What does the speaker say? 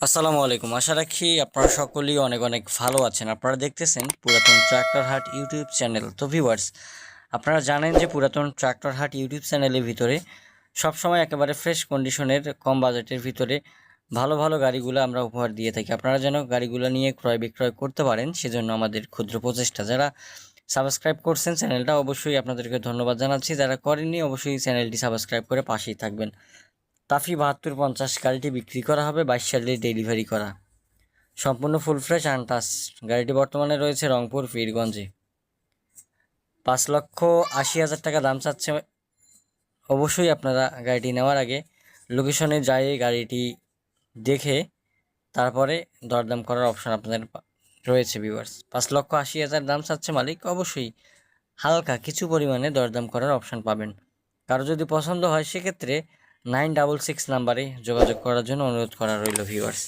আসসালামু আলাইকুম। আশা রাখি আপনারা সকলেই অনেক অনেক ভালো আছেন। আপনারা দেখতেছেন পুরাতন ট্রাক্টর হাট ইউটিউব চ্যানেল। তো ভিউয়ার্স, আপনারা জানেন যে পুরাতন ট্রাক্টর হাট ইউটিউব চ্যানেলের ভিতরে সবসময় একেবারে ফ্রেশ কন্ডিশনের কম বাজেটের ভিতরে ভালো ভালো গাড়িগুলো আমরা উপহার দিয়ে থাকি। আপনারা যেন গাড়িগুলো নিয়ে ক্রয় বিক্রয় করতে পারেন, সেজন্য আমাদের ক্ষুদ্র প্রচেষ্টা। যারা সাবস্ক্রাইব করছেন চ্যানেলটা, অবশ্যই আপনাদেরকে ধন্যবাদ জানাচ্ছি। যারা করেননি, অবশ্যই চ্যানেলটি সাবস্ক্রাইব করে পাশেই থাকবেন। টাফি 7250 গাড়িটি বিক্রি করা হবে, 22 সালে ডেলিভারি করা, সম্পূর্ণ ফুল ফ্রেশ আনটাচ। গাড়িটি বর্তমানে রয়েছে রংপুর পীরগঞ্জে। 5,80,000 টাকা দাম চাচ্ছে। অবশ্যই আপনারা গাড়িটি নেওয়ার আগে লোকেশনে যাই গাড়িটি দেখে তারপরে দরদাম করার অপশন আপনাদের রয়েছে ভিউয়ার্স। 5,80,000 দাম চাচ্ছে মালিক, অবশ্যই হালকা কিছু পরিমাণে দরদাম করার অপশন পাবেন। কারো যদি পছন্দ হয় সেক্ষেত্রে 966 নাম্বারে যোগাযোগ করার জন্য অনুরোধ করা রইল ভিউয়ার্স।